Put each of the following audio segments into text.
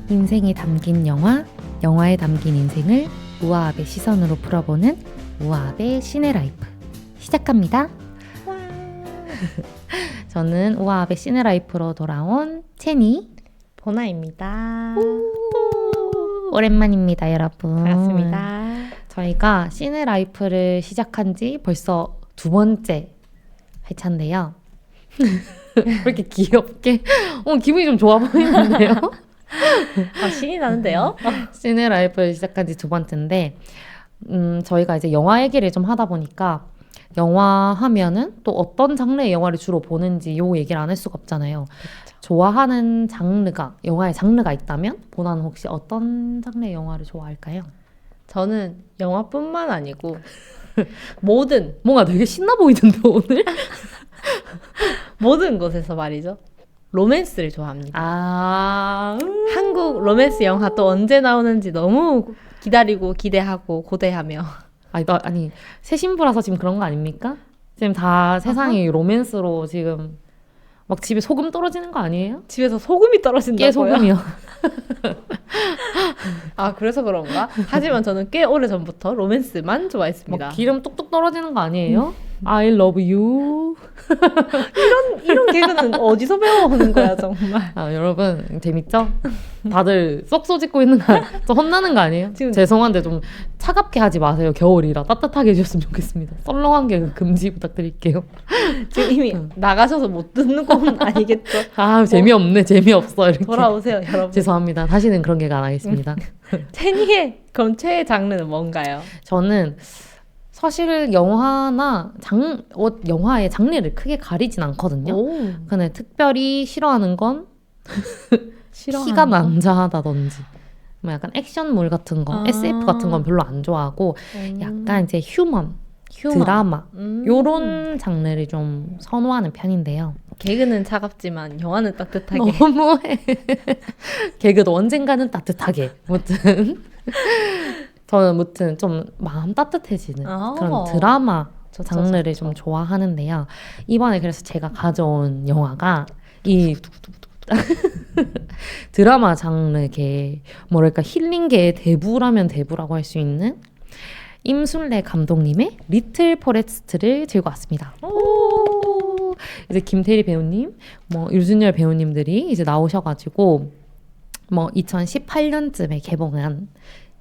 인생에 담긴 영화, 영화에 담긴 인생을 우아합의 시선으로 풀어보는 우아합의 시네라이프 시작합니다. 저는 우아합의 시네라이프로 돌아온 채니 보나입니다. 오랜만입니다, 여러분. 반갑습니다. 저희가 시네라이프를 시작한 지 벌써 2번째 회차인데요. 왜 이렇게 귀엽게? 기분이 좀 좋아 보이는데요? 신이 나는데요? 시네라이프를 시작한 지 2번째인데 저희가 이제 영화 얘기를 좀 하다 보니까 영화 하면은 또 어떤 장르의 영화를 주로 보는지 요 얘기를 안 할 수가 없잖아요. 그렇죠. 좋아하는 장르가, 영화의 장르가 있다면 보나는 혹시 어떤 장르의 영화를 좋아할까요? 저는 영화뿐만 아니고 모든 뭔가 되게 신나 보이던데 오늘? 모든 곳에서 말이죠. 로맨스를 좋아합니다. 한국 한국 로맨스 영화 또 언제 나오는지 너무 기다리고 기대하고 고대하며. 아니 새 신부라서 지금 그런 거 아닙니까? 지금 다 세상이 로맨스로 지금 막 집에 소금 떨어지는 거 아니에요? 집에서 소금이 떨어진다고요? 깨 소금이요. 그래서 그런가? 하지만 저는 꽤 오래전부터 로맨스만 좋아했습니다. 막 기름 뚝뚝 떨어지는 거 아니에요? I love you. 이런 개그는 어디서 배워오는 거야 정말. 여러분 재밌죠? 다들 쏙 쏘짓고 있는 거 좀 혼나는 거 아니에요? 지금 죄송한데 좀 차갑게 하지 마세요. 겨울이라 따뜻하게 해주셨으면 좋겠습니다. 썰렁한 게 금지 부탁드릴게요. 지금 이미 나가셔서 못 듣는 건 아니겠죠? 재미없네. 재미없어. 이렇게. 돌아오세요 여러분. 죄송합니다. 다시는 그런 개그 안 하겠습니다. 채니의 그럼 최애 장르는 뭔가요? 저는 사실 영화나 영화의 장르를 크게 가리진 않거든요. 근데 특별히 싫어하는 건 피가 난자하다든지 뭐 약간 액션물 같은 거, SF 같은 건 별로 안 좋아하고 약간 이제 휴먼. 드라마 요런 장르를 좀 선호하는 편인데요. 개그는 차갑지만 영화는 따뜻하게. 너무해. 개그도 언젠가는 따뜻하게. 저는 무튼 좀 마음 따뜻해지는 그런 드라마 장르를 좀 좋아하는데요. 이번에 그래서 제가 가져온 영화가 이 드라마 장르계 뭐랄까 힐링계의 대부라면 대부라고 할 수 있는 임순례 감독님의 리틀 포레스트를 들고 왔습니다. 이제 김태리 배우님, 유준열 배우님들이 이제 나오셔가지고 2018년쯤에 개봉한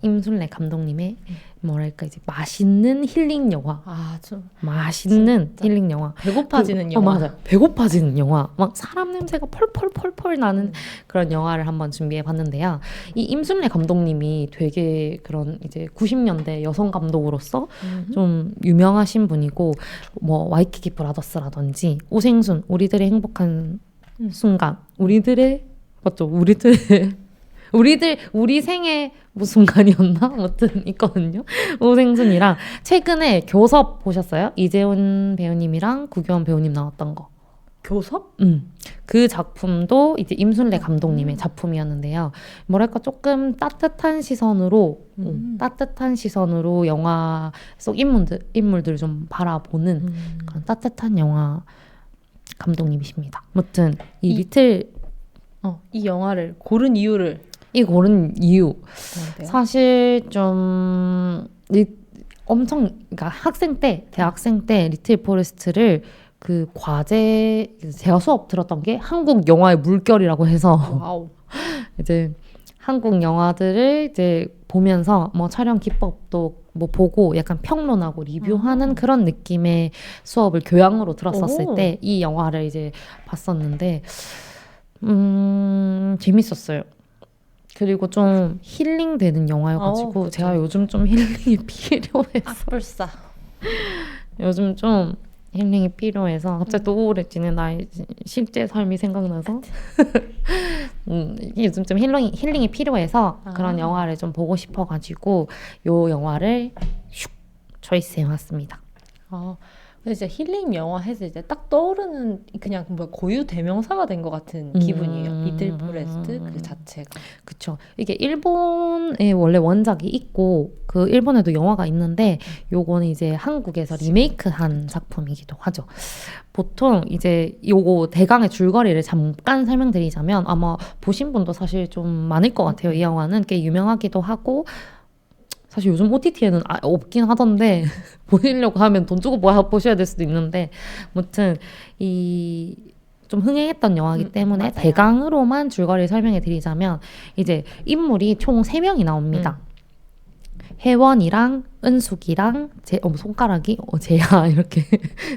임순례 감독님의 뭐랄까 이제 맛있는 힐링 영화. 맛있는 진짜. 힐링 영화. 배고파지는 영화. 맞아요. 배고파지는 영화. 막 사람 냄새가 펄펄펄펄 나는 그런 영화를 한번 준비해 봤는데요. 이 임순례 감독님이 되게 그런 이제 90년대 여성 감독으로서 좀 유명하신 분이고 와이키키 브라더스라든지 오생순, 우리들의 행복한 순간, 우리 생애 무슨 순간이었나? 아무튼 있거든요. 오생순이랑 최근에 교섭 보셨어요? 이재훈 배우님이랑 구교원 배우님 나왔던 거. 교섭? 그 작품도 이제 임순례 감독님의 작품이었는데요. 뭐랄까 조금 따뜻한 시선으로 영화 속 인물들을 좀 바라보는 그런 따뜻한 영화 감독님이십니다. 아무튼 이 영화를 고른 이유를 뭔데요? 사실 그러니까 대학생 때 리틀 포레스트를 그 과제 제가 수업 들었던 게 한국 영화의 물결이라고 해서 이제 한국 영화들을 이제 보면서 촬영 기법도 보고 약간 평론하고 리뷰하는 그런 느낌의 수업을 교양으로 들었었을 때 이 영화를 이제 봤었는데 재밌었어요. 그리고 좀 힐링되는 영화여가지고 제가 요즘 좀 힐링이 필요해서 요즘 좀 힐링이 필요해서 갑자기 또 우울해지는 나의 실제 삶이 생각나서 요즘 좀 힐링이 필요해서 그런 영화를 좀 보고 싶어가지고 요 영화를 초이스해왔습니다. 근데 진짜 힐링 영화 했을 때 딱 떠오르는 그냥 뭐 고유 대명사가 된 것 같은 기분이에요. 리틀 포레스트 그 자체가. 그쵸. 이게 일본에 원래 원작이 있고 그 일본에도 영화가 있는데 요거는 이제 한국에서 리메이크한 작품이기도 하죠. 보통 이제 요거 대강의 줄거리를 잠깐 설명드리자면 아마 보신 분도 사실 좀 많을 것 같아요. 이 영화는 꽤 유명하기도 하고 사실 요즘 OTT에는 없긴 하던데 보시려고 하면 돈 주고 보셔야 될 수도 있는데 아무튼 이 좀 흥행했던 영화이기 때문에 맞아요. 대강으로만 줄거리를 설명해 드리자면 이제 인물이 총 3명이 나옵니다. 혜원이랑 은숙이랑 손가락이 제야 이렇게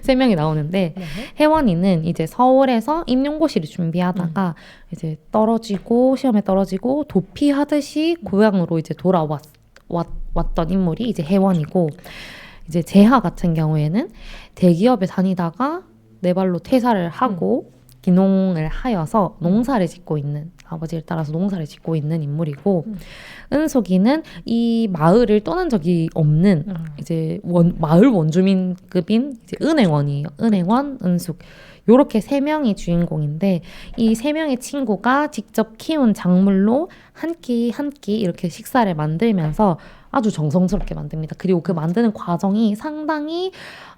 3명이 나오는데 네. 혜원이는 이제 서울에서 임용고시를 준비하다가 이제 시험에 떨어지고 도피하듯이 고향으로 이제 왔던 인물이 이제 혜원이고 이제 재하 같은 경우에는 대기업에 다니다가 내 발로 퇴사를 하고 귀농을 하여서 농사를 짓고 있는 아버지를 따라서 농사를 짓고 있는 인물이고 은숙이는 이 마을을 떠난 적이 없는 이제 마을 원주민급인 이제 은행원이에요. 은행원, 은숙 요렇게 3명이 주인공인데 이 3명의 친구가 직접 키운 작물로 한 끼 한 끼 이렇게 식사를 만들면서 아주 정성스럽게 만듭니다. 그리고 그 만드는 과정이 상당히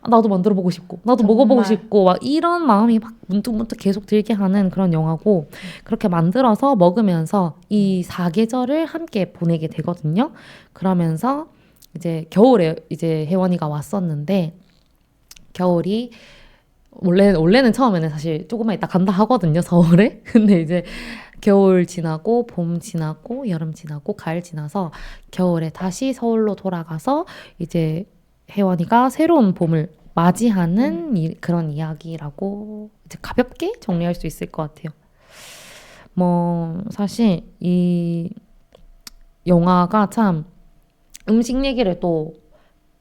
나도 만들어 보고 싶고 나도 정말. 먹어보고 싶고 막 이런 마음이 막 문득문득 계속 들게 하는 그런 영화고 그렇게 만들어서 먹으면서 이 사계절을 함께 보내게 되거든요. 그러면서 이제 겨울에 이제 혜원이가 왔었는데 겨울이 원래는 처음에는 사실 조금만 있다 간다 하거든요, 서울에. 근데 이제 겨울 지나고 봄 지나고 여름 지나고 가을 지나서 겨울에 다시 서울로 돌아가서 이제 혜원이가 새로운 봄을 맞이하는 그런 이야기라고 이제 가볍게 정리할 수 있을 것 같아요. 뭐 사실 이 영화가 참 음식 얘기를 또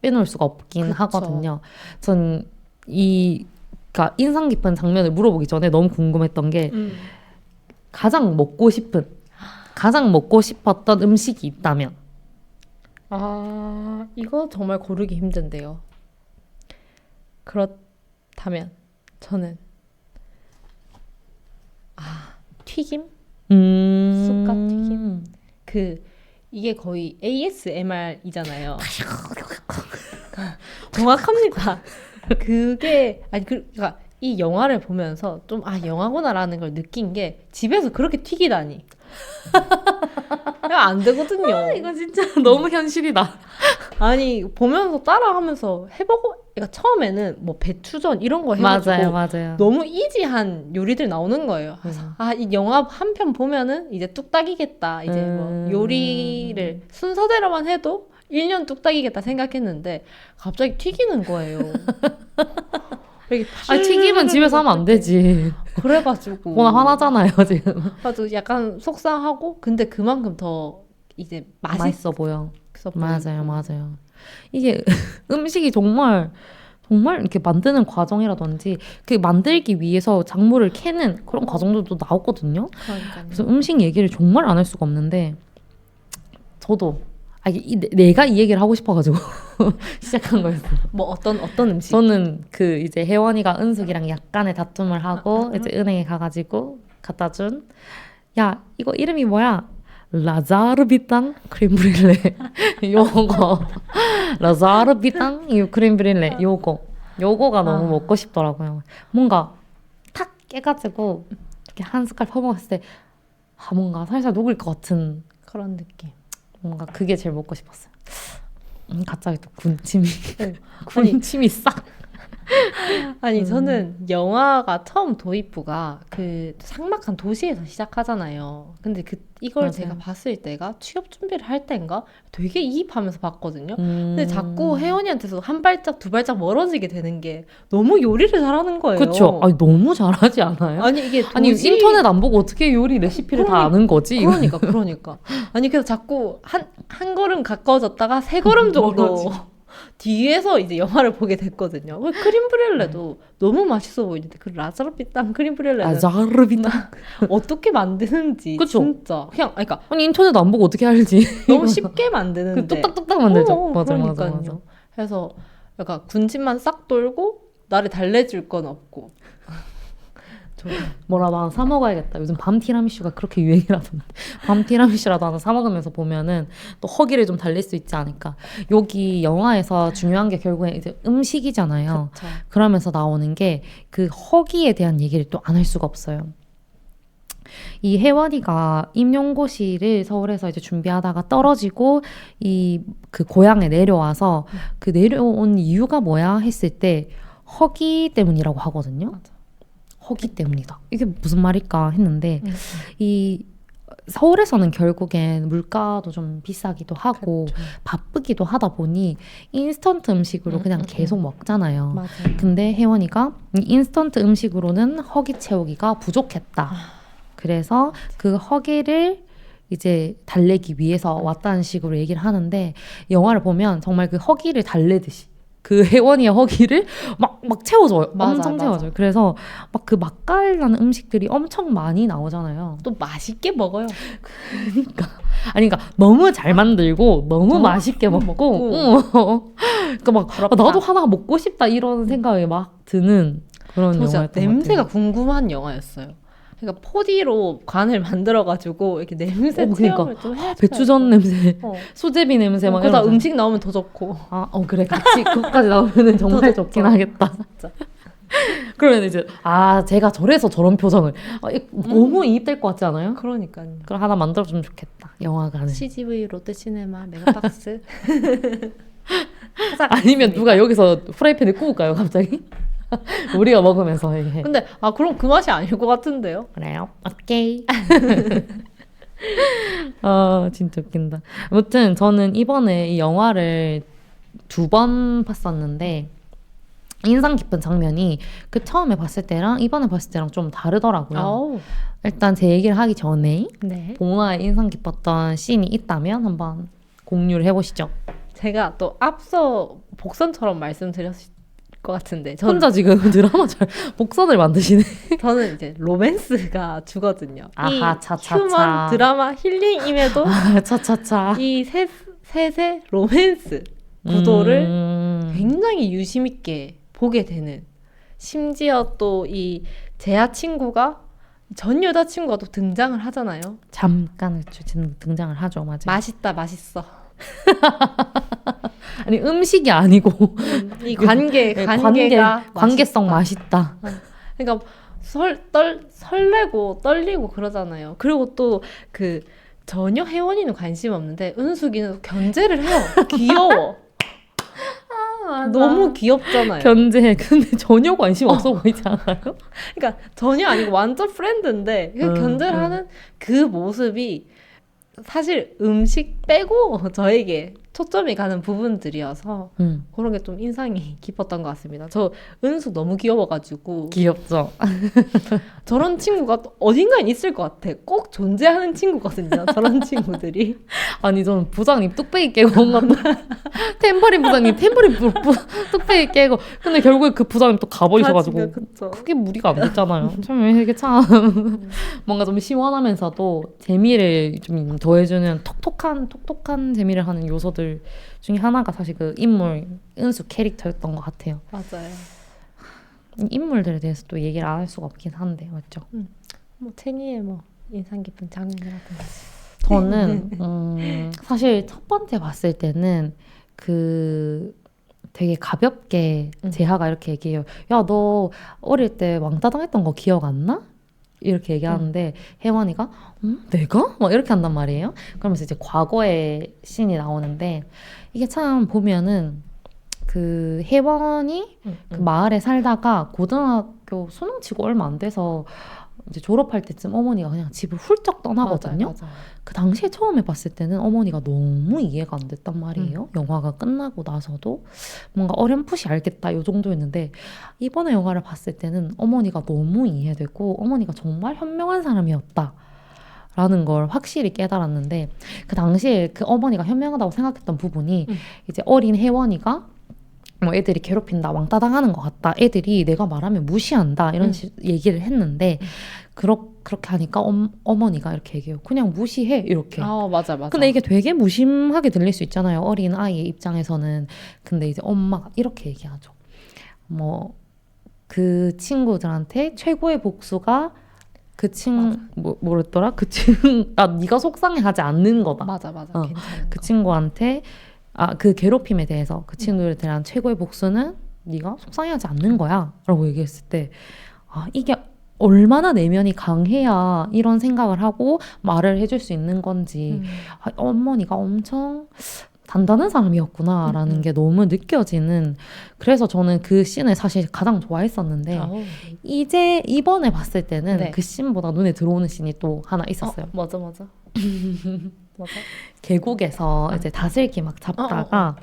빼놓을 수가 없긴 그쵸. 하거든요. 전 그러니까 인상 깊은 장면을 물어보기 전에 너무 궁금했던 게 가장 먹고 싶었던 음식이 있다면 이거 정말 고르기 힘든데요. 그렇다면 저는 튀김? 쑥갓 튀김? 이게 거의 ASMR이잖아요. 정확합니다. 그러니까 이 영화를 보면서 좀 영화구나라는 걸 느낀 게 집에서 그렇게 튀기다니. 안 되거든요. 이거 진짜 너무 현실이다. 아니 보면서 따라하면서 해보고 그러니까 처음에는 뭐 배추전 이런 거 해가지고 맞아요. 너무 이지한 요리들 나오는 거예요. 그래서 이 영화 한 편 보면은 이제 뚝딱이겠다. 이제 뭐 요리를 순서대로만 해도 1년 뚝딱이겠다 생각했는데 갑자기 튀기는 거예요. 튀김은 집에서 하면 안 되지. 그래가지고 워낙 화나잖아요 지금. 그래서 약간 속상하고 근데 그만큼 더 이제 맛있어 보여. 보이고. 맞아요. 이게 음식이 정말 이렇게 만드는 과정이라든지 그 만들기 위해서 작물을 캐는 그런 과정들도 나오거든요. 그러니까요. 그래서 음식 얘기를 정말 안 할 수가 없는데 저도 내가 이 얘기를 하고 싶어가지고 시작한 거였어요. 뭐 어떤 음식? 저는 이제 혜원이가 은숙이랑 약간의 다툼을 하고 이제 은행에 가가지고 갖다 준 야 이거 이름이 뭐야? 라자르비탕 크림 브릴레 요거 라자르비탕 이 크림 브릴레 요거가 너무 먹고 싶더라고요. 뭔가 탁 깨가지고 이렇게 한 숟갈 퍼먹었을 때 뭔가 살살 녹을 것 같은 그런 느낌. 뭔가 그게 제일 먹고 싶었어요. 갑자기 또 군침이 싹. 아니 저는 영화가 처음 도입부가 그 삭막한 도시에서 시작하잖아요. 근데 이걸 맞아요. 제가 봤을 때가 취업 준비를 할 때인가 되게 이입하면서 봤거든요. 근데 자꾸 혜원이한테서 한 발짝 두 발짝 멀어지게 되는 게 너무 요리를 잘하는 거예요. 그렇죠. 너무 잘하지 않아요? 아니 이게 인터넷 안 보고 어떻게 요리 레시피를 다 아는 거지? 그러니까. 아니 그래서 자꾸 한 걸음 가까워졌다가 3걸음 정도 뒤에서 이제 영화를 보게 됐거든요. 크림 브렐레도 너무 맛있어 보이는데 그 라자르비탕 크림 브렐레는 어떻게 만드는지 그쵸? 진짜 그냥 그러니까 인터넷 안 보고 어떻게 알지? 너무 쉽게 만드는데 뚝딱뚝딱 만들죠. 맞아. 그래서 약간 군침만 싹 돌고 나를 달래줄 건 없고. 뭐라도 하나 사 먹어야겠다. 요즘 밤 티라미슈가 그렇게 유행이라던데. 밤 티라미슈라도 하나 사 먹으면서 보면은 또 허기를 좀 달랠 수 있지 않을까. 여기 영화에서 중요한 게 결국엔 이제 음식이잖아요. 그쵸. 그러면서 나오는 게 그 허기에 대한 얘기를 또 안 할 수가 없어요. 이 혜원이가 임용고시를 서울에서 이제 준비하다가 떨어지고 이 그 고향에 내려와서 그 내려온 이유가 뭐야 했을 때 허기 때문이라고 하거든요. 맞아. 허기 때문이다. 이게 무슨 말일까 했는데 이 서울에서는 결국엔 물가도 좀 비싸기도 하고 그쵸. 바쁘기도 하다 보니 인스턴트 음식으로 그냥 계속 먹잖아요. 맞아요. 근데 혜원이가 이 인스턴트 음식으로는 허기 채우기가 부족했다. 그래서 그 허기를 이제 달래기 위해서 왔다는 식으로 얘기를 하는데 영화를 보면 정말 그 허기를 달래듯이 그 혜원이의 허기를 막 채워줘요. 맞아, 엄청 맞아. 채워줘요. 그래서 막 그 맛깔나는 음식들이 엄청 많이 나오잖아요. 또 맛있게 먹어요. 아니, 그러니까 너무 잘 만들고 너무 맛있게 먹고, 먹고. 그러니까 막 부럽다. 나도 하나 먹고 싶다 이런 생각이 막 드는 그런 저 진짜 영화였던 냄새가 것 같아요. 궁금한 영화였어요. 그러니까 4D로 간을 만들어가지고 이렇게 냄새 그러니까. 체험을 좀 해줘야 배추전 냄새, 어. 수제비 냄새 막 거기다 이러잖아. 음식 나오면 더 좋고. 그래 같이 그것까지 나오면은 정말 더 좋긴 좋죠. 하겠다. 진짜. 그러면 이제 제가 저래서 저런 표정을 너무 이입될 것 같지 않아요? 그러니까요. 그럼 하나 만들어주면 좋겠다. 영화관에. CGV 롯데시네마 메가박스. 아니면 누가 여기서 프라이팬에 구울까요 갑자기? 우리가 먹으면서 이게. 근데 그럼 그 맛이 아닐 것 같은데요? 그래요? 오케이. 진짜 웃긴다. 아무튼 저는 이번에 이 영화를 2번 봤었는데 인상 깊은 장면이 그 처음에 봤을 때랑 이번에 봤을 때랑 좀 다르더라고요. 아우. 일단 제 얘기를 하기 전에 네. 봉화에 인상 깊었던 씬이 있다면 한번 공유를 해보시죠. 제가 또 앞서 복선처럼 말씀드렸을 것 같은데 저는, 혼자 지금 드라마 복선을 만드시네. 저는 이제 로맨스가 주거든요. 아하, 이 차차차. 휴먼 드라마 힐링임에도 차차차. 이 셋의 로맨스 구도를 굉장히 유심 있게 보게 되는, 심지어 또 이 제아 친구가 전 여자친구가 또 등장을 하잖아요. 잠깐 등장을 하죠. 맞아요. 맛있다 맛있어. 아니 음식이 아니고 이 관계가 관계성 맛있다. 맛있다. 그러니까 설레고 떨리고 그러잖아요. 그리고 또 그 전혀 혜원이는 관심 없는데 은숙이는 견제를 해요. 귀여워. 너무 귀엽잖아요. 견제. 근데 전혀 관심 없어 보이지 않아요? 그러니까 전혀 아니고 완전 프렌드인데 견제를 하는 그 모습이 사실 음식 빼고 저에게 초점이 가는 부분들이어서 그런 게 좀 인상이 깊었던 것 같습니다. 저 은수 너무 귀여워가지고 귀엽죠. 저런 친구가 또 어딘가에 있을 것 같아. 꼭 존재하는 친구거든요. 저런 친구들이. 아니 저는 부장님 뚝배기 깨고 온가 템퍼린 부장님 뚝배기 깨고 근데 결국에 그 부장님 또 가버리셔가지고 그쵸. 크게 무리가 안 됐잖아요. 참 이게 참 뭔가 좀 시원하면서도 재미를 좀 더해주는 톡톡한 재미를 하는 요소들 중에 하나가 사실 그 인물 은수 캐릭터였던 것 같아요. 맞아요. 인물들에 대해서 또 얘기를 안 할 수가 없긴 한데 맞죠? 뭐 체니의 뭐 인상 깊은 장면이라든가. 저는 사실 첫 번째 봤을 때는 그 되게 가볍게 재하가 이렇게 얘기해요. 야, 너 어릴 때 왕따 당했던 거 기억 안 나? 이렇게 얘기하는데 혜원이가 내가? 막 이렇게 한단 말이에요. 그러면서 이제 과거의 씬이 나오는데 이게 참 보면은 그 혜원이 그 마을에 살다가 고등학교 수능 치고 얼마 안 돼서 이제 졸업할 때쯤 어머니가 그냥 집을 훌쩍 떠나거든요. 맞아요. 그 당시에 처음에 봤을 때는 어머니가 너무 이해가 안 됐단 말이에요. 영화가 끝나고 나서도 뭔가 어렴풋이 알겠다 이 정도였는데 이번에 영화를 봤을 때는 어머니가 너무 이해되고 어머니가 정말 현명한 사람이었다. 라는 걸 확실히 깨달았는데 그 당시에 그 어머니가 현명하다고 생각했던 부분이 이제 어린 혜원이가 뭐 애들이 괴롭힌다, 왕따 당하는 것 같다, 애들이 내가 말하면 무시한다 이런 얘기를 했는데 그렇게 하니까 어머니가 이렇게 얘기해요. 그냥 무시해 이렇게. 맞아. 근데 이게 되게 무심하게 들릴 수 있잖아요. 어린 아이의 입장에서는. 근데 이제 엄마가 이렇게 얘기하죠. 뭐 그 친구들한테 최고의 복수가 뭐랬더라? 네가 속상해하지 않는 거다. 맞아. 괜찮은 그 거. 친구한테 그 괴롭힘에 대해서 그 친구들에 대한 최고의 복수는 네가 속상해하지 않는 거야 라고 얘기했을 때 이게 얼마나 내면이 강해야 이런 생각을 하고 말을 해줄 수 있는 건지 어머니가 엄청 단단한 사람이었구나라는 게 너무 느껴지는 그래서 저는 그 씬을 사실 가장 좋아했었는데 이제 이번에 봤을 때는 네. 그 씬보다 눈에 들어오는 씬이 또 하나 있었어요. 맞아. 계곡에서 이제 다슬기 막 잡다가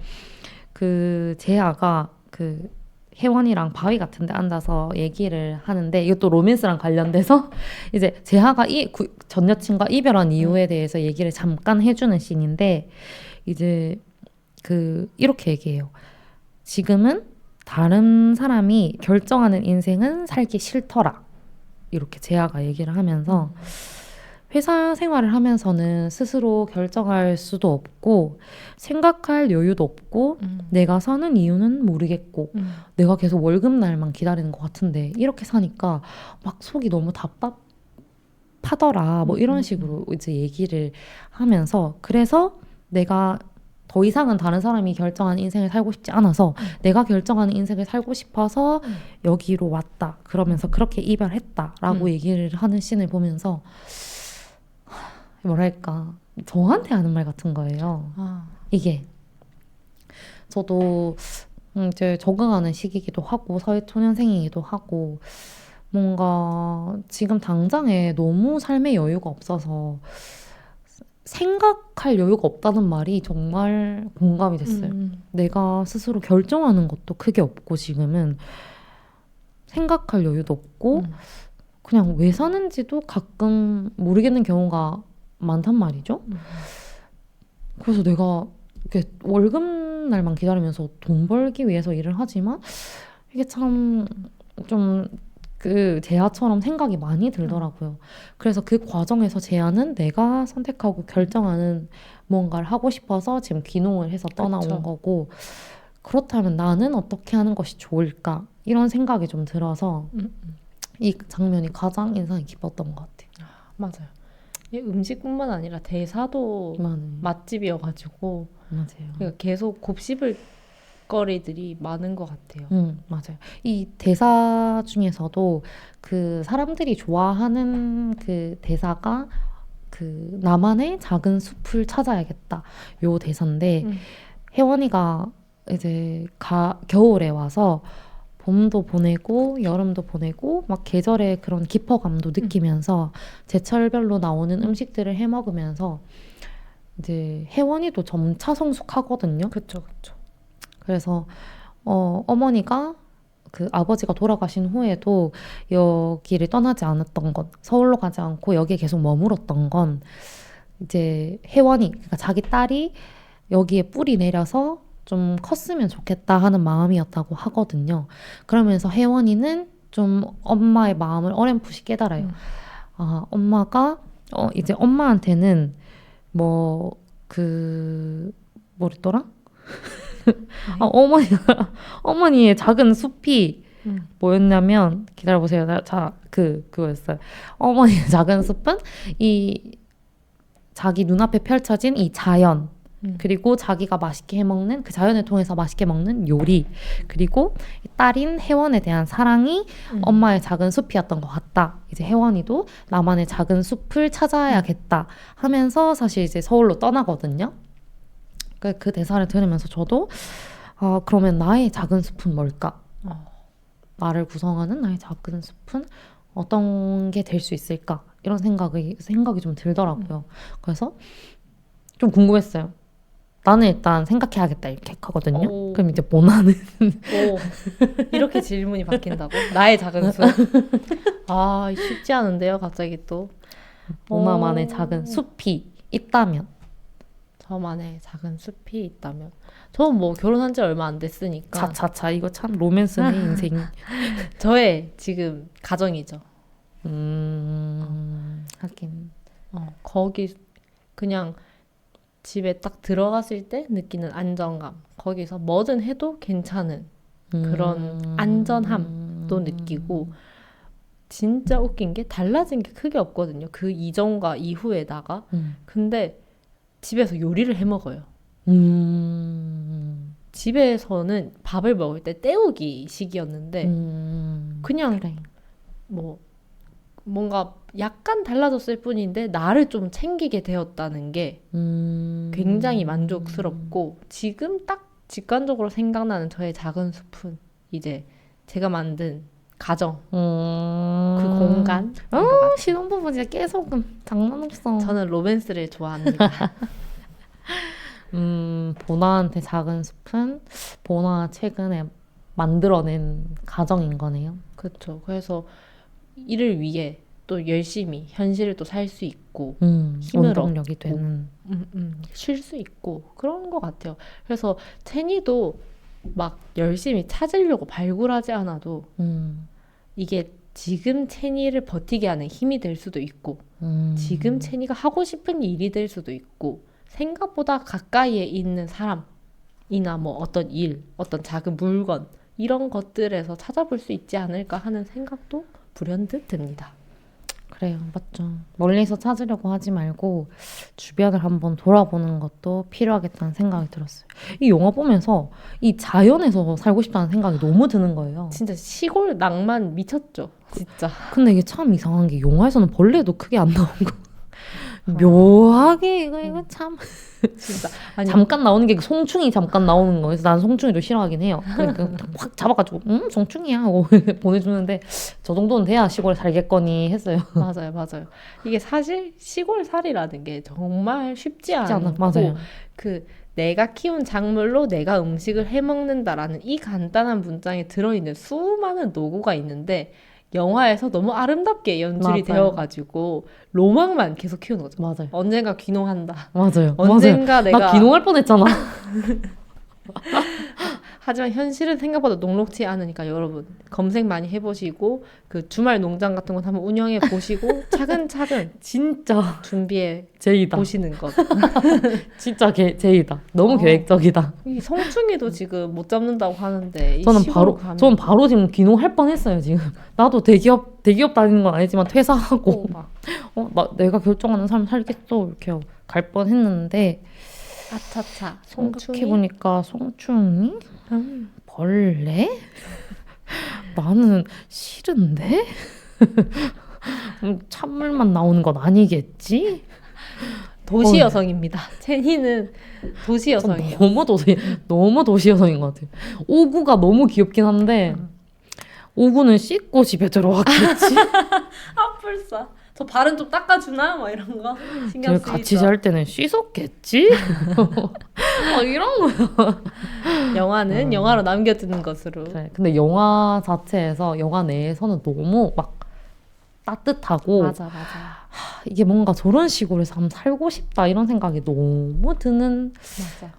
그 재아가 그 혜원이랑 바위 같은 데 앉아서 얘기를 하는데 이것도 로맨스랑 관련돼서 이제 재하가 전 여친과 이별한 이유에 대해서 얘기를 잠깐 해주는 씬인데 이제 이렇게 얘기해요. 지금은 다른 사람이 결정하는 인생은 살기 싫더라. 이렇게 재하가 얘기를 하면서 회사 생활을 하면서는 스스로 결정할 수도 없고 생각할 여유도 없고 내가 사는 이유는 모르겠고 내가 계속 월급날만 기다리는 것 같은데 이렇게 사니까 막 속이 너무 답답하더라. 뭐 이런 식으로 이제 얘기를 하면서 그래서 내가 더 이상은 다른 사람이 결정한 인생을 살고 싶지 않아서 내가 결정하는 인생을 살고 싶어서 여기로 왔다. 그러면서 그렇게 이별했다라고 얘기를 하는 씬을 보면서 뭐랄까 저한테 하는 말 같은 거예요. 이게 저도 이제 적응하는 시기이기도 하고 사회초년생이기도 하고 뭔가 지금 당장에 너무 삶의 여유가 없어서 생각할 여유가 없다는 말이 정말 공감이 됐어요. 내가 스스로 결정하는 것도 크게 없고 지금은 생각할 여유도 없고 그냥 왜 사는지도 가끔 모르겠는 경우가 많단 말이죠. 그래서 내가 이렇게 월급날만 기다리면서 돈 벌기 위해서 일을 하지만 이게 참 좀 재아처럼 생각이 많이 들더라고요. 그래서 그 과정에서 재아는 내가 선택하고 결정하는 뭔가를 하고 싶어서 지금 귀농을 해서 떠나온 그쵸. 거고 그렇다면 나는 어떻게 하는 것이 좋을까 이런 생각이 좀 들어서 이 장면이 가장 인상이 깊었던 것 같아요. 맞아요. 이 음식뿐만 아니라 대사도 맛집이어가지고 맞아요. 그러니까 계속 곱씹을 거리들이 많은 것 같아요. 맞아요. 이 대사 중에서도 그 사람들이 좋아하는 그 대사가 그 나만의 작은 숲을 찾아야겠다. 요 대사인데 혜원이가 이제 겨울에 와서 봄도 보내고 여름도 보내고 막 계절의 그런 깊어감도 느끼면서 제철별로 나오는 음식들을 해 먹으면서 이제 혜원이도 점차 성숙하거든요. 그쵸. 그래서 어머니가 그 아버지가 돌아가신 후에도 여기를 떠나지 않았던 건 서울로 가지 않고 여기에 계속 머물었던 건 이제 혜원이 그러니까 자기 딸이 여기에 뿌리 내려서 좀 컸으면 좋겠다 하는 마음이었다고 하거든요. 그러면서 혜원이는 좀 엄마의 마음을 어렴풋이 깨달아요. 엄마가 이제 엄마한테는 뭐랬더라? 어머니의 작은 숲이 뭐였냐면 기다려보세요. 그거였어요. 어머니의 작은 숲은 이 자기 눈앞에 펼쳐진 이 자연 그리고 자기가 맛있게 해먹는 그 자연을 통해서 맛있게 먹는 요리 그리고 딸인 혜원에 대한 사랑이 엄마의 작은 숲이었던 것 같다. 이제 혜원이도 나만의 작은 숲을 찾아야겠다 하면서 사실 이제 서울로 떠나거든요. 그 대사를 들으면서 저도 그러면 나의 작은 숲은 뭘까? 나를 구성하는 나의 작은 숲은 어떤 게 될 수 있을까? 이런 생각이 좀 들더라고요. 그래서 좀 궁금했어요. 나는 일단 생각해야겠다 이렇게 하거든요. 그럼 이제 보나는 이렇게 질문이 바뀐다고? 나의 작은 숲. 쉽지 않은데요. 갑자기 또 보나만의 작은 숲이 있다면 저만의 작은 숲이 있다면 저는 뭐 결혼한 지 얼마 안 됐으니까 차차차 이거 참 로맨스네 인생. 저의 지금 가정이죠. 하긴 거기 그냥 집에 딱 들어갔을 때 느끼는 안정감 거기서 뭐든 해도 괜찮은 그런 안전함 또 느끼고 진짜 웃긴 게 달라진 게 크게 없거든요. 그 이전과 이후에다가. 근데 집에서 요리를 해 먹어요. 집에서는 밥을 먹을 때 때우기 식이었는데 그냥 그래. 뭐 뭔가 약간 달라졌을 뿐인데 나를 좀 챙기게 되었다는 게 굉장히 만족스럽고 지금 딱 직관적으로 생각나는 저의 작은 숲은 이제 제가 만든 가정 그 공간 신혼부부 진짜 깨소금 장난 없어. 저는 로맨스를 좋아합니다. 보나한테 작은 숲은 보나 최근에 만들어낸 가정인 거네요. 그렇죠. 그래서 이를 위해 또 열심히 현실을 또 살 수 있고 힘을 원동력이 얻고 되는. 쉴 수 있고 그런 것 같아요. 그래서 체니도 막 열심히 찾으려고 발굴하지 않아도 이게 지금 체니를 버티게 하는 힘이 될 수도 있고 지금 체니가 하고 싶은 일이 될 수도 있고 생각보다 가까이에 있는 사람이나 뭐 어떤 일, 어떤 작은 물건 이런 것들에서 찾아볼 수 있지 않을까 하는 생각도 불현듯 듭니다. 그래요, 맞죠. 멀리서 찾으려고 하지 말고 주변을 한번 돌아보는 것도 필요하겠다는 생각이 들었어요. 이 영화 보면서 이 자연에서 살고 싶다는 생각이 너무 드는 거예요. 진짜 시골 낭만 미쳤죠. 진짜. 근데 이게 참 이상한 게 영화에서는 벌레도 크게 안 나오고 묘하게 이거 참 진짜. 아니, 잠깐 나오는 게 송충이 잠깐 나오는 거예요. 그래서 난 송충이도 싫어하긴 해요. 그러니까 확 잡아가지고 송충이야 하고 보내주는데 저 정도는 돼야 시골에 살겠거니 했어요. 맞아요, 맞아요. 이게 사실 시골 살이라는 게 정말 쉽지 않고 맞아요. 그 내가 키운 작물로 내가 음식을 해 먹는다라는 이 간단한 문장에 들어있는 수많은 노고가 있는데 영화에서 너무 아름답게 연출이 맞아요. 되어가지고 로망만 계속 키우는 거죠. 맞아요. 언젠가 귀농한다. 맞아요. 언젠가 맞아요. 나 내가 귀농할 뻔했잖아. 하지만 현실은 생각보다 녹록지 않으니까 여러분 검색 많이 해보시고 그 주말 농장 같은 건 한번 운영해 보시고 차근차근 진짜 준비해 제이다. 보시는 것. 진짜 제이다. 너무 계획적이다. 이 성충이도 지금 못 잡는다고 하는데 이 저는 시골 바로 저는 바로 지금 귀농할 뻔했어요. 지금 나도 대기업 다니는 건 아니지만 퇴사하고 내가 결정하는 삶 살겠어 이렇게 갈 뻔했는데 아차차 생각해 보니까 송충이 벌레 나는 싫은데 찬물만 나오는 건 아니겠지? 도시 여성입니다. 체니는 도시 여성이에요. 너무 도시 여성인 것 같아요. 오구가 너무 귀엽긴 한데 오구는 씻고 집에 들어왔겠지. 아 불사. 저 발은 좀 닦아주나? 뭐 이런 거 신경 쓰이죠. 같이 잘 때는 씻었겠지? 이런 거야. 영화는 영화로 남겨두는 것으로. 그래. 근데 영화 자체에서 영화 내에서는 너무 막 따뜻하고 맞아. 이게 뭔가 저런 식으로 해서 한번 살고 싶다 이런 생각이 너무 드는 맞아.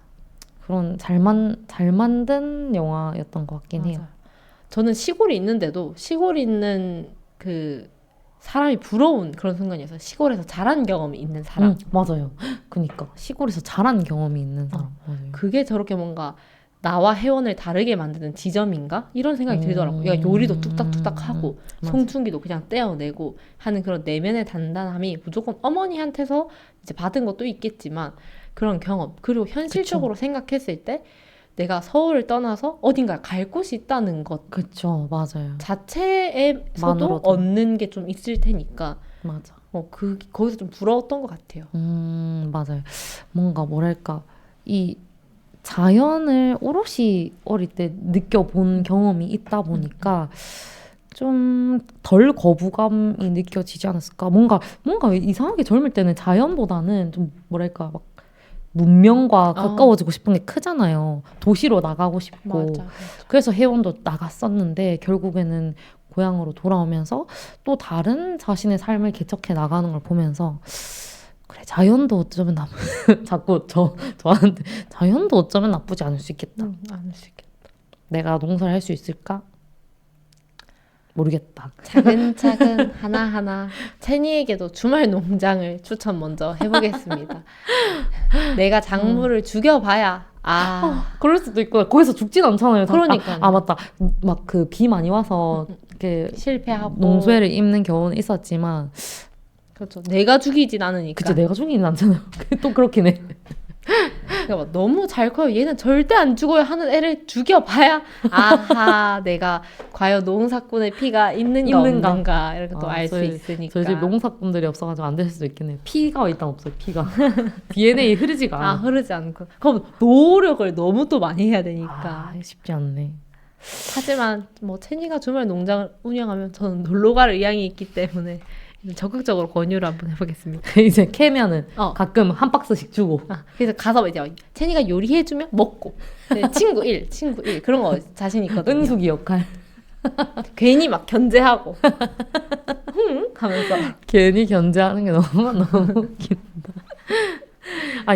그런 잘 만든 영화였던 것 같긴 해요. 저는 시골이 있는데도 시골에 있는 그 사람이 부러운 그런 순간이어서 시골에서 자란 경험이 있는 사람. 맞아요. 그러니까 시골에서 자란 경험이 있는 사람. 맞아요. 그게 저렇게 뭔가 나와 회원을 다르게 만드는 지점인가? 이런 생각이 들더라고요. 그러니까 요리도 뚝딱뚝딱 하고 송충기도 그냥 떼어내고 하는 그런 내면의 단단함이 무조건 어머니한테서 이제 받은 것도 있겠지만 그런 경험 그리고 현실적으로 생각했을 때 내가 서울을 떠나서 어딘가 갈 곳이 있다는 것 그쵸, 맞아요. 자체에서도 만으로도. 얻는 게 좀 있을 테니까 맞아. 거기서 좀 부러웠던 것 같아요. 맞아요. 뭔가 뭐랄까 이 자연을 오롯이 어릴 때 느껴본 경험이 있다 보니까 좀 덜 거부감이 느껴지지 않았을까? 뭔가 이상하게 젊을 때는 자연보다는 좀 뭐랄까 막 문명과 가까워지고 싶은 게 크잖아요. 도시로 나가고 싶고. 맞아. 그래서 회원도 나갔었는데 결국에는 고향으로 돌아오면서 또 다른 자신의 삶을 개척해 나가는 걸 보면서 그래 자연도 어쩌면 자꾸 저한테 자연도 어쩌면 나쁘지 않을 수 있겠다. 않을 수 있겠다. 내가 농사를 할 수 있을까? 모르겠다. 차근차근 하나하나 채니에게도 주말 농장을 추천 먼저 해보겠습니다. 내가 작물을 죽여봐야 그럴 수도 있고 거기서 죽진 않잖아요. 그러니까요. 맞다. 막 그 비 많이 와서 이렇게 실패하고 농수해를 입는 경우는 있었지만 그렇죠. 내가 죽이진 않으니까. 그치 내가 죽이진 않잖아요. 또 그렇긴 해. 그러니까 막 너무 잘 커요. 얘는 절대 안 죽어요 하는 애를 죽여봐야 아하 내가 과연 농사꾼의 피가 있는가 없는가 이렇게 또 알 수 있으니까. 저희 집 농사꾼들이 없어가지고 안 될 수도 있겠네요. 피가 일단 없어요. 피가 DNA 흐르지가 않아. 흐르지 않고 그럼 노력을 너무 또 많이 해야 되니까 쉽지 않네. 하지만 뭐 채니가 주말 농장을 운영하면 저는 놀러 갈 의향이 있기 때문에 적극적으로 권유를 한번 해보겠습니다. 이제 캐면은 가끔 한 박스씩 주고. 그래서 가서 이제 채니가 요리해주면 먹고. 네, 친구 1 그런 거 자신 있거든요. 은숙이 역할. 괜히 막 견제하고 하면서 괜히 견제하는 게 너무 웃긴다.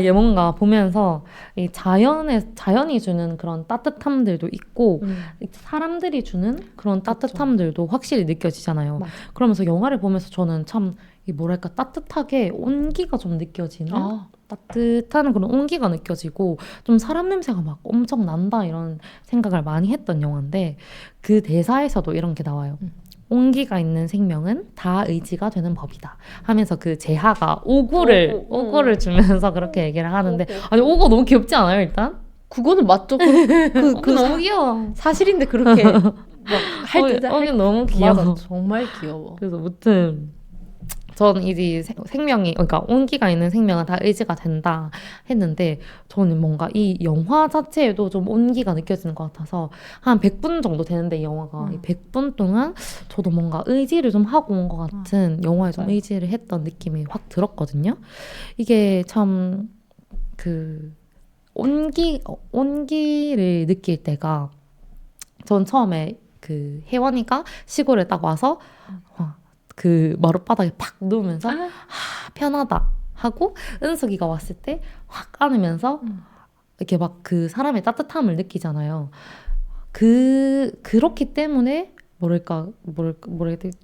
얘 뭔가 보면서 이 자연이 주는 그런 따뜻함들도 있고 사람들이 주는 그런 따뜻함들도 확실히 느껴지잖아요. 맞아. 그러면서 영화를 보면서 저는 참 뭐랄까 따뜻하게 온기가 좀 느껴지는 따뜻한 그런 온기가 느껴지고 좀 사람 냄새가 막 엄청 난다 이런 생각을 많이 했던 영화인데 그 대사에서도 이런 게 나와요. 온기가 있는 생명은 다 의지가 되는 법이다 하면서 그 재하가 오구를 주면서 그렇게 얘기를 하는데 아니 오구 너무 귀엽지 않아요 일단? 그거는 맞죠. 그 너무 귀여워. 사실인데 그렇게 할 때 너무 귀여워. 맞아, 정말 귀여워. 그래서 무튼 저는 이제 생명이 그러니까 온기가 있는 생명은 다 의지가 된다 했는데 저는 뭔가 이 영화 자체에도 좀 온기가 느껴지는 것 같아서 한 100분 정도 되는데 이 영화가 이 100분 동안 저도 뭔가 의지를 좀 하고 온 것 같은 영화에 좀 의지를 했던 느낌이 확 들었거든요. 이게 참 그 온기를 느낄 때가 전 처음에 그 혜원이가 시골에 딱 와서 그 마룻바닥에 팍 누우면서 편하다 하고 은숙이가 왔을 때 확 안으면서 이렇게 막 그 사람의 따뜻함을 느끼잖아요. 그렇기 때문에 뭐랄까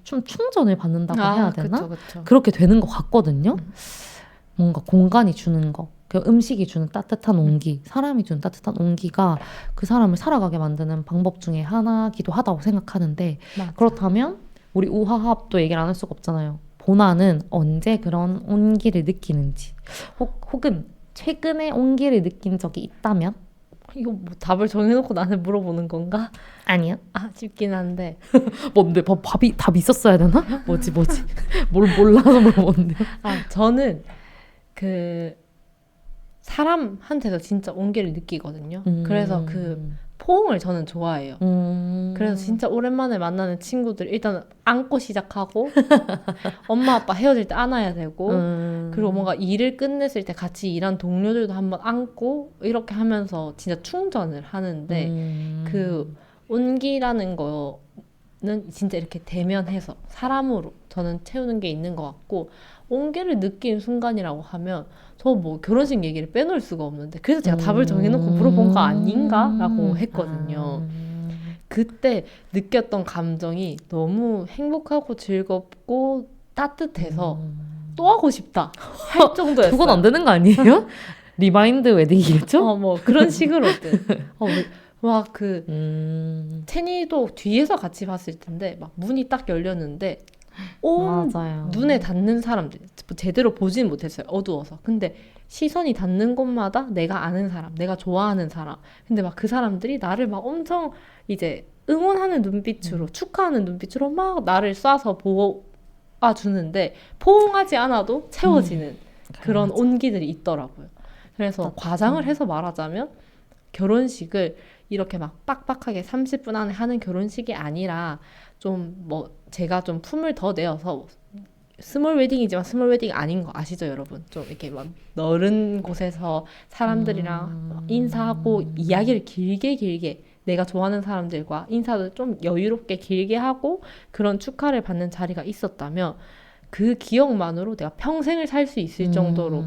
좀 충전을 받는다고 해야 되나? 그쵸. 그렇게 되는 것 같거든요. 뭔가 공간이 주는 거, 그 음식이 주는 따뜻한 온기, 사람이 주는 따뜻한 온기가 그 사람을 살아가게 만드는 방법 중에 하나기도 하다고 생각하는데 맞아. 그렇다면 우리 우화합도 얘기를 안 할 수가 없잖아요. 보나는 언제 그런 온기를 느끼는지 혹은 최근에 온기를 느낀 적이 있다면? 이거 뭐 답을 정해놓고 나한테 물어보는 건가? 아니요. 쉽긴 한데 뭔데? 답이 있었어야 되나? 뭐지? 뭘 몰라서 물어보는데. 저는 그 사람한테서 진짜 온기를 느끼거든요. 그래서 그 포옹을 저는 좋아해요. 그래서 진짜 오랜만에 만나는 친구들 일단 안고 시작하고 엄마 아빠 헤어질 때 안아야 되고 그리고 뭔가 일을 끝냈을 때 같이 일한 동료들도 한번 안고 이렇게 하면서 진짜 충전을 하는데 그 온기라는 거는 진짜 이렇게 대면해서 사람으로 저는 채우는 게 있는 것 같고 온기를 느낀 순간이라고 하면 저 뭐 결혼식 얘기를 빼놓을 수가 없는데 그래서 제가 답을 정해놓고 물어본 거 아닌가라고 했거든요. 그때 느꼈던 감정이 너무 행복하고 즐겁고 따뜻해서 또 하고 싶다 할 정도였어요. 그건 안 되는 거 아니에요? 리마인드 웨딩이겠죠? 뭐 그런 식으로든 채니도 뒤에서 같이 봤을 텐데 막 문이 딱 열렸는데 맞아요. 눈에 닿는 사람들 제대로 보진 못했어요. 어두워서. 근데 시선이 닿는 곳마다 내가 아는 사람, 내가 좋아하는 사람. 근데 막 그 사람들이 나를 막 엄청 이제 응원하는 눈빛으로 축하하는 눈빛으로 막 나를 쏴서 보아주는데 포옹하지 않아도 채워지는 그런 맞아. 온기들이 있더라고요. 그래서 과장을 해서 말하자면 결혼식을 이렇게 막 빡빡하게 30분 안에 하는 결혼식이 아니라 좀 뭐 제가 좀 품을 더 내어서 스몰 웨딩이지만 스몰 웨딩 아닌 거 아시죠 여러분? 좀 이렇게 막 넓은 곳에서 사람들이랑 인사하고 이야기를 길게 내가 좋아하는 사람들과 인사를 좀 여유롭게 길게 하고 그런 축하를 받는 자리가 있었다면 그 기억만으로 내가 평생을 살 수 있을 정도로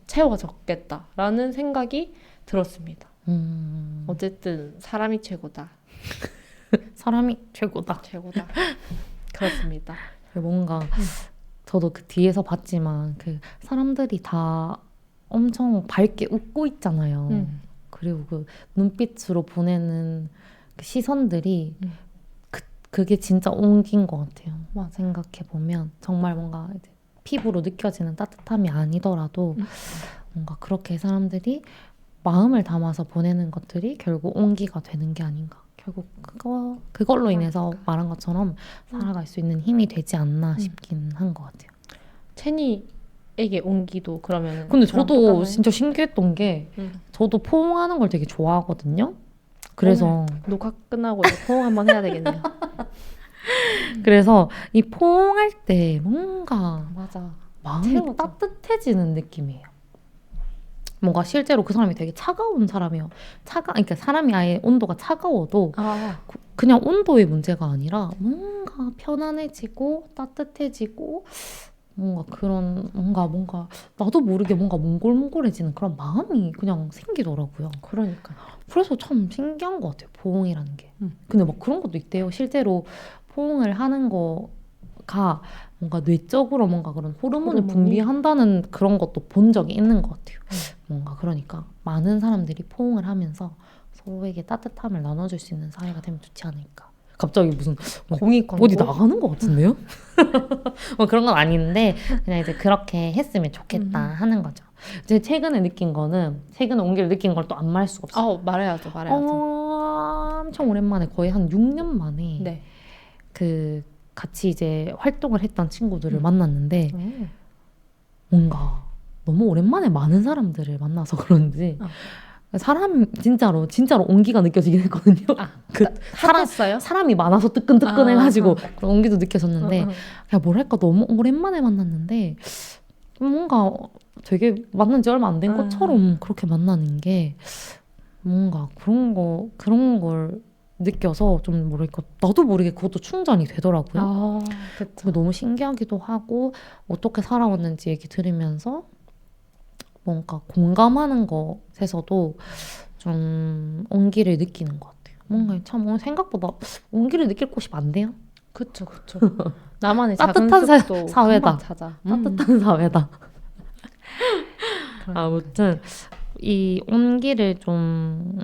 채워졌겠다라는 생각이 들었습니다. 어쨌든 사람이 최고다. 사람이 최고다. 최고다. 그렇습니다. 뭔가 저도 그 뒤에서 봤지만 그 사람들이 다 엄청 밝게 웃고 있잖아요. 그리고 그 눈빛으로 보내는 그 시선들이 그게 진짜 온기인 것 같아요. 맞아. 생각해 보면 정말 뭔가 이제 피부로 느껴지는 따뜻함이 아니더라도 뭔가 그렇게 사람들이 마음을 담아서 보내는 것들이 결국 온기가 되는 게 아닌가. 결국 그걸로 인해서 말한 것처럼 살아갈 수 있는 힘이 되지 않나 싶긴 한 것 같아요. 채니에게 온기도 그러면. 근데 저도 진짜 신기했던 게 저도 포옹하는 걸 되게 좋아하거든요. 그래서 녹화 끝나고 이제 포옹 한번 해야 되겠네요. 그래서 이 포옹할 때 뭔가 맞아. 마음이 채워져. 따뜻해지는 느낌이에요. 뭔가 실제로 그 사람이 되게 차가운 사람이에요. 그러니까 사람이 아예 온도가 차가워도 그냥 온도의 문제가 아니라 뭔가 편안해지고 따뜻해지고 뭔가 그런 뭔가 나도 모르게 뭔가 몽골몽골해지는 그런 마음이 그냥 생기더라고요. 그러니까. 그래서 참 신기한 것 같아요. 포옹이라는 게. 근데 막 그런 것도 있대요. 실제로 포옹을 하는 거가 뭔가 뇌적으로 뭔가 그런 호르몬을 호르몬이? 분비한다는 그런 것도 본 적이 있는 것 같아요. 뭔가 그러니까 많은 사람들이 포옹을 하면서 서로에게 따뜻함을 나눠줄 수 있는 사회가 되면 좋지 않을까. 갑자기 무슨 공익 광고? 어디 나가는 것 같은데요? 뭐 그런 건 아닌데 그냥 이제 그렇게 했으면 좋겠다 하는 거죠. 이제 최근에 느낀 거는 최근에 온기를 느낀 걸 또 안 말할 수가 없어요. 말해야죠. 엄청 오랜만에 거의 한 6년 만에 네. 그 같이 이제 활동을 했던 친구들을 만났는데 뭔가 너무 오랜만에 많은 사람들을 만나서 그런지 진짜로 온기가 느껴지긴 했거든요. 사람이 많아서 뜨끈뜨끈해가지고 그런 온기도 느껴졌는데 그냥 뭐랄까 너무 오랜만에 만났는데 뭔가 되게 만난 지 얼마 안 된 것처럼 그렇게 만나는 게 뭔가 그런 걸 느껴서 좀 뭐랄까 나도 모르게 그것도 충전이 되더라고요. 그쵸. 너무 신기하기도 하고 어떻게 살아왔는지 얘기 들으면서 뭔가 공감하는 것에서도 좀 온기를 느끼는 것 같아요. 뭔가 참 생각보다 온기를 느낄 곳이 많네요. 그쵸. 나만의 작은 따뜻한 숲도 사회다. 금방 찾아. 따뜻한 사회다. 아무튼 이 온기를 좀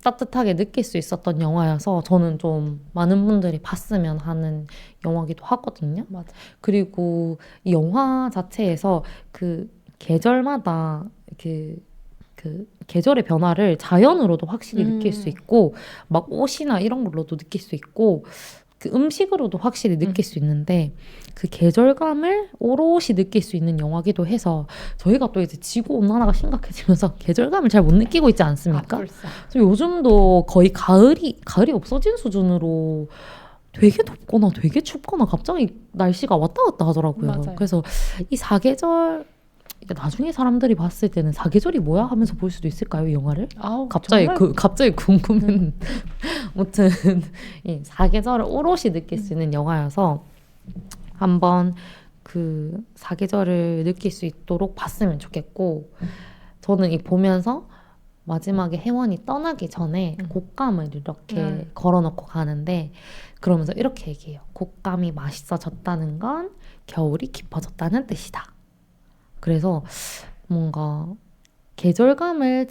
따뜻하게 느낄 수 있었던 영화여서 저는 좀 많은 분들이 봤으면 하는 영화기도 하거든요. 맞아. 그리고 이 영화 자체에서 그 계절마다 그 계절의 변화를 자연으로도 확실히 느낄 수 있고 막 옷이나 이런 걸로도 느낄 수 있고 그 음식으로도 확실히 느낄 수 있는데 그 계절감을 오롯이 느낄 수 있는 영화기도 해서 저희가 또 이제 지구온난화가 심각해지면서 계절감을 잘 못 느끼고 있지 않습니까? 그래서 요즘도 거의 가을이 없어진 수준으로 되게 덥거나 되게 춥거나 갑자기 날씨가 왔다 갔다 하더라고요. 맞아요. 그래서 이 사계절 나중에 사람들이 봤을 때는 사계절이 뭐야 하면서 볼 수도 있을까요, 이 영화를? 갑자기 궁금한. 아무튼 이 사계절을 오롯이 느낄 수 있는 영화여서 한번 그 사계절을 느낄 수 있도록 봤으면 좋겠고 저는 이 보면서 마지막에 혜원이 떠나기 전에 곶감을 이렇게 걸어놓고 가는데 그러면서 이렇게 얘기해요. 곶감이 맛있어졌다는 건 겨울이 깊어졌다는 뜻이다. 그래서 뭔가 계절감을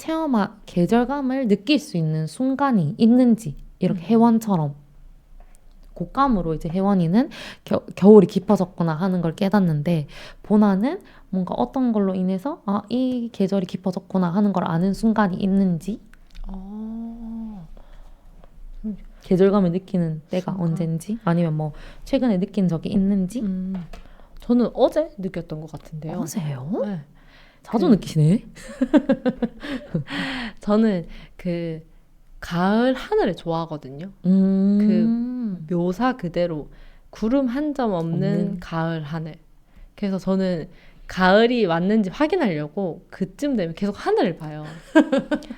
느낄 수 있는 순간이 있는지 이렇게 혜원처럼 곶감으로 이제 혜원이는 겨울이 깊어졌구나 하는 걸 깨닫는데 보나는 뭔가 어떤 걸로 인해서 이 계절이 깊어졌구나 하는 걸 아는 순간이 있는지 계절감을 느끼는 때가 언젠지 아니면 뭐 최근에 느낀 적이 있는지 저는 어제 느꼈던 것 같은데요. 어제요? 네. 자주 느끼시네. 저는 그 가을 하늘을 좋아하거든요. 그 묘사 그대로 구름 한 점 없는 가을 하늘. 그래서 저는 가을이 왔는지 확인하려고 그쯤 되면 계속 하늘을 봐요.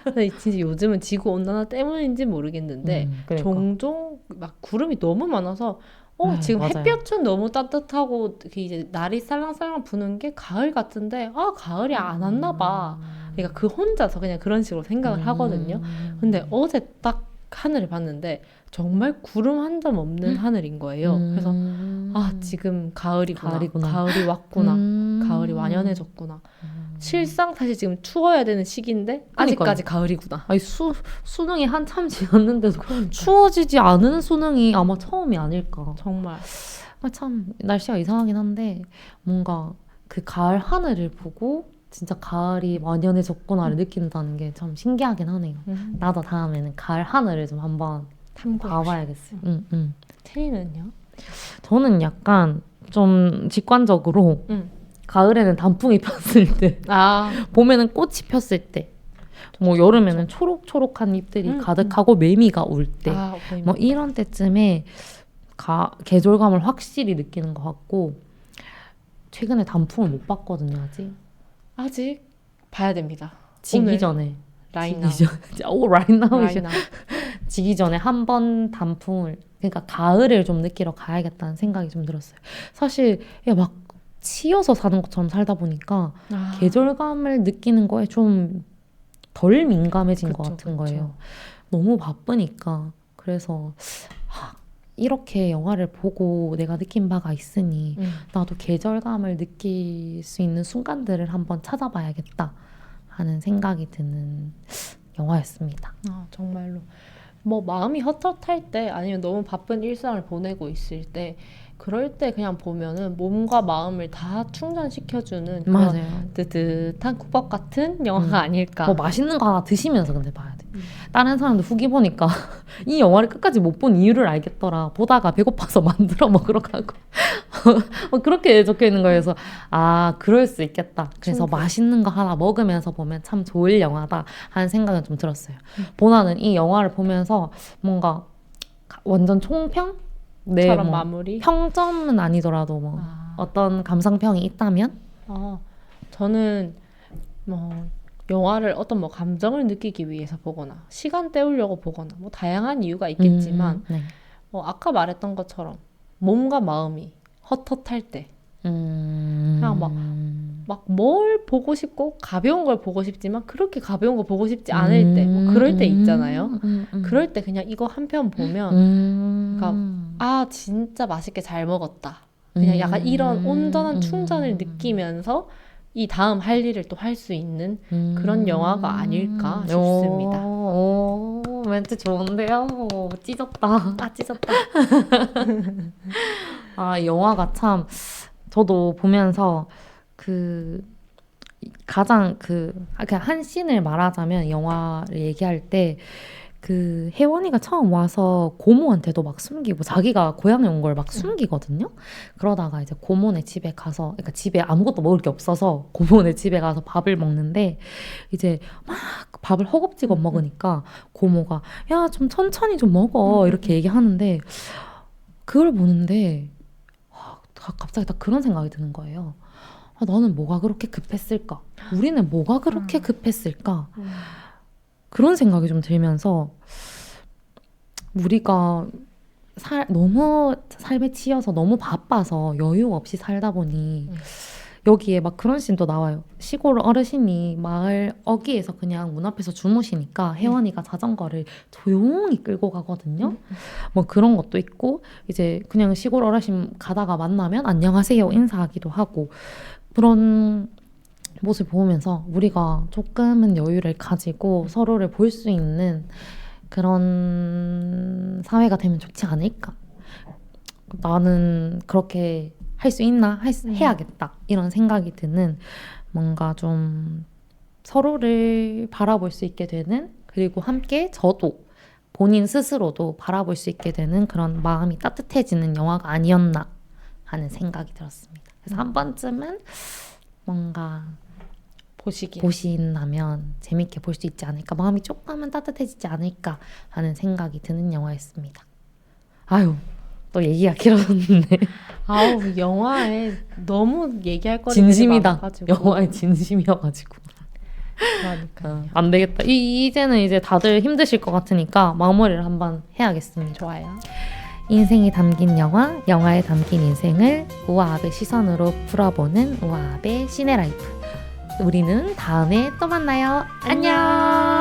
근데 진짜 요즘은 지구 온난화 때문인지 모르겠는데 그러니까. 종종 막 구름이 너무 많아서 지금 맞아요. 햇볕은 너무 따뜻하고 이제 날이 살랑살랑 부는 게 가을 같은데 가을이 안 왔나 봐. 그러니까 그 혼자서 그냥 그런 식으로 생각을 하거든요. 근데 어제 딱 하늘을 봤는데 정말 구름 한 점 없는 하늘인 거예요. 그래서 아, 지금 가을이구나. 가을이구나. 가을이 왔구나. 가을이 완연해졌구나. 실상 사실 지금 추워야 되는 시기인데 아직까지 가을이구나. 아니 수능이 한참 지났는데도 추워지지 않은 수능이 아마 처음이 아닐까. 정말. 참 날씨가 이상하긴 한데 뭔가 그 가을 하늘을 보고 진짜 가을이 완연해졌구나를 느낀다는 게 참 신기하긴 하네요. 나도 다음에는 가을 하늘을 좀 한번 봐봐야겠어요. 테이는요? 저는 약간 좀 직관적으로 가을에는 단풍이 폈을 때, 봄에는 꽃이 폈을 때, 뭐 여름에는 초록초록한 잎들이 가득하고 매미가 울 때, 뭐 이런 때쯤에 계절감을 확실히 느끼는 것 같고, 최근에 단풍을 못 봤거든요, 아직 봐야 됩니다. 지기 전에. 라인아웃. 라인아웃이요. 지기 전에 한 번 단풍을, 그러니까 가을을 좀 느끼러 가야겠다는 생각이 좀 들었어요. 사실 막 치여서 사는 것처럼 살다 보니까 계절감을 느끼는 거에 좀 덜 민감해진 것 같은 거예요. 너무 바쁘니까. 그래서 이렇게 영화를 보고 내가 느낀 바가 있으니 나도 계절감을 느낄 수 있는 순간들을 한번 찾아봐야겠다 하는 생각이 드는 영화였습니다. 정말로. 뭐 마음이 헛헛할 때 아니면 너무 바쁜 일상을 보내고 있을 때 그럴 때 그냥 보면은 몸과 마음을 다 충전시켜주는 맞아요. 뜨뜻한 국밥 같은 영화가 아닐까. 뭐 맛있는 거 하나 드시면서 근데 봐야 돼. 다른 사람들 후기 보니까 이 영화를 끝까지 못 본 이유를 알겠더라. 보다가 배고파서 만들어 먹으러 가고 그렇게 적혀 있는 거예요. 그래서 그럴 수 있겠다. 그래서 맛있는 거 하나 먹으면서 보면 참 좋을 영화다 하는 생각은 좀 들었어요. 보나는 이 영화를 보면서 뭔가 완전 총평? 처럼 마무리? 평점은 아니더라도 뭐 어떤 감상평이 있다면? 저는 뭐 영화를 어떤 뭐 감정을 느끼기 위해서 보거나 시간 때우려고 보거나 뭐 다양한 이유가 있겠지만 아까 말했던 것처럼 몸과 마음이 헛헛할 때 그냥 막 뭘 보고 싶고 가벼운 걸 보고 싶지만 그렇게 가벼운 거 보고 싶지 않을 때 뭐 그럴 때 있잖아요. 그럴 때 그냥 이거 한 편 보면 그러니까 진짜 맛있게 잘 먹었다. 그냥 약간 이런 온전한 충전을 느끼면서 이 다음 할 일을 또 할 수 있는 그런 영화가 아닐까 싶습니다. 멘트 좋은데요? 찢었다. 찢었다. 이 영화가 참 저도 보면서 가장 그냥 한 씬을 말하자면 영화를 얘기할 때 혜원이가 처음 와서 고모한테도 막 숨기고 자기가 고향에 온 걸 막 숨기거든요. 그러다가 이제 고모네 집에 가서, 그러니까 집에 아무것도 먹을 게 없어서 고모네 집에 가서 밥을 먹는데 이제 막 밥을 허겁지겁 먹으니까 고모가 야, 좀 천천히 좀 먹어 이렇게 얘기하는데 그걸 보는데 갑자기 딱 그런 생각이 드는 거예요. 나는 뭐가 그렇게 급했을까? 우리는 뭐가 그렇게 급했을까? 그런 생각이 좀 들면서 우리가 너무 삶에 치여서 너무 바빠서 여유 없이 살다 보니 여기에 막 그런 씬도 나와요. 시골 어르신이 마을 어귀에서 그냥 문 앞에서 주무시니까 혜원이가 자전거를 조용히 끌고 가거든요. 뭐 그런 것도 있고 이제 그냥 시골 어르신 가다가 만나면 안녕하세요 인사하기도 하고 그런 모습을 보면서 우리가 조금은 여유를 가지고 서로를 볼 수 있는 그런 사회가 되면 좋지 않을까. 나는 그렇게 할 수 있나? 해야겠다. 이런 생각이 드는 뭔가 좀 서로를 바라볼 수 있게 되는 그리고 함께 저도 본인 스스로도 바라볼 수 있게 되는 그런 마음이 따뜻해지는 영화가 아니었나 하는 생각이 들었습니다. 그래서 한 번쯤은 뭔가 보신다면 재밌게 볼 수 있지 않을까, 마음이 조금은 따뜻해지지 않을까 하는 생각이 드는 영화였습니다. 아유, 또 얘기가 길어졌는데. 영화에 너무 얘기할 거리가 진심이다. 많아가지고. 영화에 진심이어가지고. 그러니까 안 되겠다. 이제는 이제 다들 힘드실 것 같으니까 마무리를 한번 해야겠습니다. 좋아요. 인생이 담긴 영화, 영화에 담긴 인생을 우아합의 시선으로 풀어보는 우아합의 시네라이프. 우리는 다음에 또 만나요. 안녕.